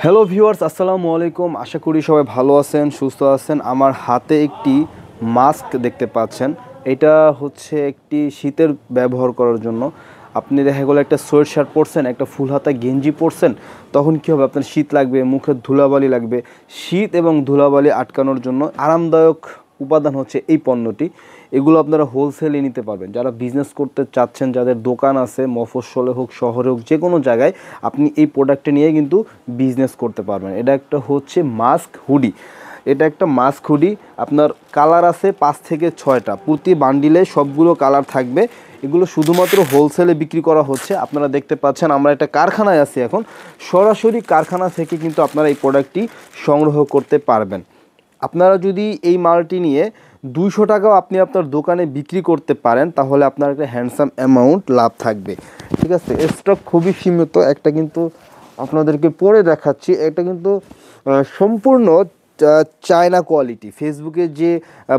Hello viewers, আসসালামু আলাইকুম। আশা করি সবাই ভালো আছেন, সুস্থ আছেন। আমার হাতে একটি মাস্ক দেখতে পাচ্ছেন। এটা হচ্ছে একটি শীতের ব্যবহার করার জন্য। আপনি দেখা গেলো একটা সোয়েট শার্ট পরছেন, একটা ফুল হাতা গেঞ্জি পরছেন, তখন কী হবে, আপনার শীত লাগবে, মুখে ধুলাবালি লাগবে। শীত এবং ধুলাবালি আটকানোর জন্য আরামদায়ক উপাদান হচ্ছে এই পণ্যটি। এগুলো আপনারা হোলসেলে নিতে পারবেন। যারা বিজনেস করতে চাচ্ছেন, যাদের দোকান আছে, মফস্বলে হোক শহরে হোক, যে কোনো জায়গায় আপনি এই প্রোডাক্টটা নিয়ে কিন্তু বিজনেস করতে পারবেন। এটা একটা হচ্ছে মাস্ক হুডি। এটা একটা মাস্ক হুডি, আপনার কালার আছে 5 থেকে 6টা, প্রতি বান্ডিলে সবগুলো কালার থাকবে। এগুলো শুধুমাত্র হোলসেলে বিক্রি করা হচ্ছে। আপনারা দেখতে পাচ্ছেন আমরা একটা কারখানায় আছি এখন, সরাসরি কারখানা থেকে কিন্তু আপনারা এই প্রোডাক্টটি সংগ্রহ করতে পারবেন। আপনারা যদি এই মালটি নিয়ে 200 টাকাও আপনি আপনার দোকানে বিক্রি করতে পারেন, তাহলে আপনার একটা হ্যান্ডসাম অ্যামাউন্ট লাভ থাকবে। ঠিক আছে, স্টক খুবই সীমিত। একটা কিন্তু আপনাদেরকে পরে দেখাচ্ছি। এটা কিন্তু সম্পূর্ণ চায়না কোয়ালিটি। ফেসবুকে যে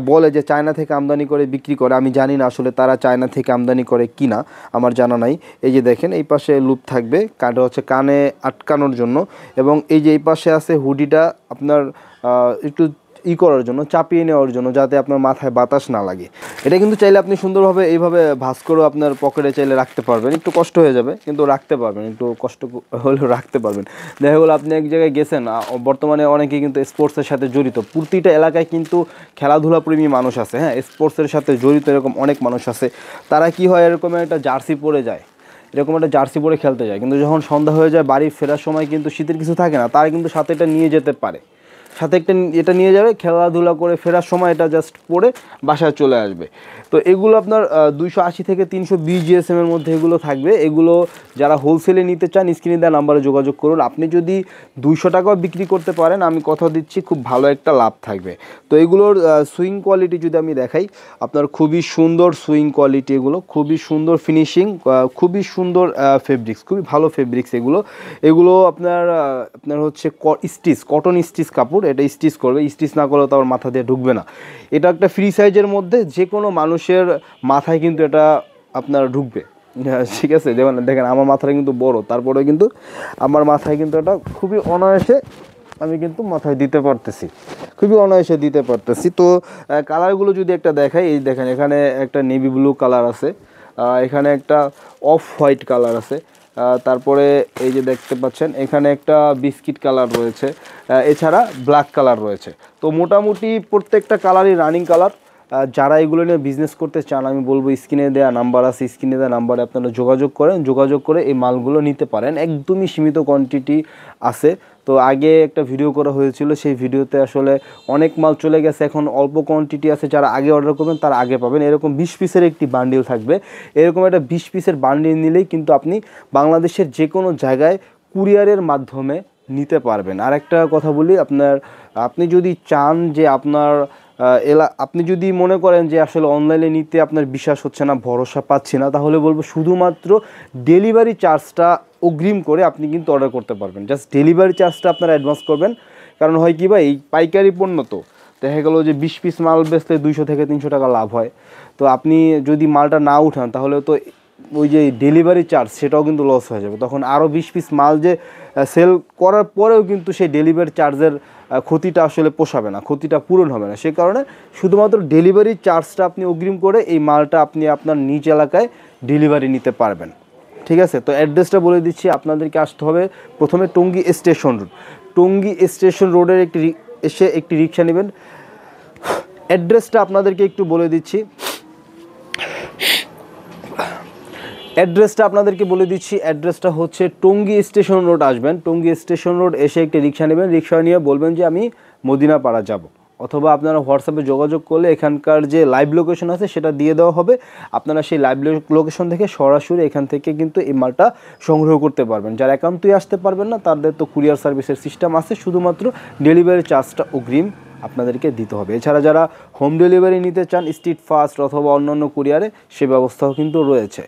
বলে যে চায়না থেকে আমদানি করে বিক্রি করে, আমি জানি না আসলে তারা চায়না থেকে আমদানি করে কি না, আমার জানা নাই। এই যে দেখেন, এই পাশে লুপ থাকবে, কাটা হচ্ছে কানে আটকানোর জন্য। এবং এই যে এই পাশে আছে হুডিটা আপনার একটু করার জন্য, চাপিয়ে নেওয়ার জন্য, যাতে আপনার মাথায় বাতাস না লাগে। এটা কিন্তু চাইলে আপনি সুন্দরভাবে এইভাবে ভাঁজ করেও আপনার পকেটে চাইলে রাখতে পারবেন। একটু কষ্ট হয়ে যাবে, কিন্তু রাখতে পারবেন, একটু কষ্ট হলেও রাখতে পারবেন। দেখা গেলো আপনি এক জায়গায় গেছেন, বর্তমানে অনেকেই কিন্তু স্পোর্টসের সাথে জড়িত। প্রতিটা এলাকায় কিন্তু খেলাধুলা প্রেমী মানুষ আছে, হ্যাঁ, স্পোর্টসের সাথে জড়িত এরকম অনেক মানুষ আছে। তারা কি হয়, এরকম একটা জার্সি পরে যায়, এরকম একটা জার্সি পরে খেলতে যায়, কিন্তু যখন সন্ধ্যা হয়ে যায়, বাড়ি ফেরার সময় কিন্তু শীতের কিছু থাকে না, তারা কিন্তু সাথে এটা নিয়ে যেতে পারে, সাথে একটা এটা নিয়ে যাবে, খেলাধুলা করে ফেরার সময় এটা জাস্ট পরে বাসায় চলে আসবে। তো এগুলো আপনার 280 থেকে 320 জিএসএমের মধ্যে এগুলো থাকবে। এগুলো যারা হোলসেলে নিতে চান, স্ক্রিনে দেওয়া নাম্বারে যোগাযোগ করুন। আপনি যদি 200 টাকাও বিক্রি করতে পারেন, আমি কথা দিচ্ছি খুব ভালো একটা লাভ থাকবে। তো এগুলোর সুইং কোয়ালিটি যদি আমি দেখাই, আপনার খুবই সুন্দর সুইং কোয়ালিটি, এগুলো খুবই সুন্দর ফিনিশিং, খুবই সুন্দর ফেব্রিক্স, খুবই ভালো ফেব্রিক্স এগুলো। এগুলো আপনার হচ্ছে স্টিচ, কটন স্টিচ কাপড়। এটা স্টিচ করবে, স্টিচ না করলে তো আমার মাথা দিয়ে ঢুকবে না। এটা একটা ফ্রি সাইজের মধ্যে যে কোনো মানুষের মাথায় কিন্তু এটা আপনার ঢুকবে। ঠিক আছে, যেমন দেখেন আমার মাথাটা কিন্তু বড়, তারপরে কিন্তু আমার মাথায় কিন্তু এটা খুবই অনায়াসে আমি কিন্তু মাথায় দিতে পারতেছি, খুবই অনায়াসে দিতে পারতেছি। তো কালারগুলো যদি একটা দেখাই, এই দেখেন এখানে একটা নেভি ব্লু কালার আছে, এখানে একটা অফ হোয়াইট কালার আছে, তারপরে এই যে দেখতে পাচ্ছেন এখানে একটা বিস্কিট কালার রয়েছে, এছাড়া ব্ল্যাক কালার রয়েছে। তো মোটামুটি প্রত্যেকটা কালারই রানিং কালার। যারা এগুলো নিয়ে বিজনেস করতে চান, আমি বলবো স্ক্রিনে দেওয়া নাম্বার আছে, স্ক্রিনে দেওয়া নাম্বারে আপনারা যোগাযোগ করেন, যোগাযোগ করে এই মালগুলো নিতে পারেন। একদমই সীমিত কোয়ান্টিটি আছে। তো আগে একটা ভিডিও করা হয়েছিল, সেই ভিডিওতে আসলে অনেক মাল চলে গেছে, এখন অল্প কোয়ান্টিটি আছে। যারা আগে অর্ডার করবেন তারা আগে পাবেন। এরকম 20 পিসের একটি বান্ডিল থাকবে। এরকম একটা 20 পিসের বান্ডিল নিলেই কিন্তু আপনি বাংলাদেশের যে কোনো জায়গায় কুরিয়ারের মাধ্যমে নিতে পারবেন। আর একটা কথা বলি, আপনি যদি চান যে আপনি যদি মনে করেন যে আসলে অনলাইনে নিতে আপনার বিশ্বাস হচ্ছে না, ভরসা পাচ্ছি না, তাহলে বলবো শুধুমাত্র ডেলিভারি চার্জটা অগ্রিম করে আপনি কিন্তু অর্ডার করতে পারবেন। জাস্ট ডেলিভারি চার্জটা আপনারা অ্যাডভান্স করবেন। কারণ হয় কি ভাই, এই পাইকারি পণ্য তো দেখা গেলো যে 20 পিস মাল বেচলে 200 থেকে 300 টাকা লাভ হয়। তো আপনি যদি মালটা না উঠান, তাহলে তো ওই যে ডেলিভারি চার্জ সেটাও কিন্তু লস হয়ে যাবে। তখন আরও 20 পিস মাল যে সেল করার পরেও কিন্তু সেই ডেলিভারি চার্জের ক্ষতিটা আসলে পোষাবে না, ক্ষতিটা পূরণ হবে না। সে কারণে শুধুমাত্র ডেলিভারি চার্জটা আপনি অগ্রিম করে এই মালটা আপনি আপনার নিজ এলাকায় ডেলিভারি নিতে পারবেন। ঠিক আছে, তো অ্যাড্রেসটা বলে দিচ্ছি। আপনাদেরকে আসতে হবে প্রথমে Tongi station road. Tongi station রোডের একটি রিক্সা নেবেন। অ্যাড্রেসটা আপনাদেরকে একটু বলে দিচ্ছি, অ্যাড্রেসটা হচ্ছে টঙ্গী স্টেশন রোড আসবেন। টঙ্গী স্টেশন রোড এসে একটি রিক্সা নেবেন। রিক্সা নিয়ে বলবেন যে আমি মদিনাপাড়া যাব, অথবা আপনারা হোয়াটসঅ্যাপে যোগাযোগ করলে এখানকার যে লাইভ লোকেশন আছে সেটা দিয়ে দেওয়া হবে। আপনারা সেই লাইভ লোকেশন থেকে সরাসরি এখান থেকে কিন্তু এই মালটা সংগ্রহ করতে পারবেন। যারা একান্তই আসতে পারবেন না, তাদের তো কুরিয়ার সার্ভিসের সিস্টেম আছে, শুধুমাত্র ডেলিভারি চার্জটা অগ্রিম আপনাদেরকে দিতে হবে। এছাড়া যারা হোম ডেলিভারি নিতে চান, স্ট্রিট ফাস্ট অথবা অন্যান্য কুরিয়ারে, সে ব্যবস্থাও কিন্তু রয়েছে।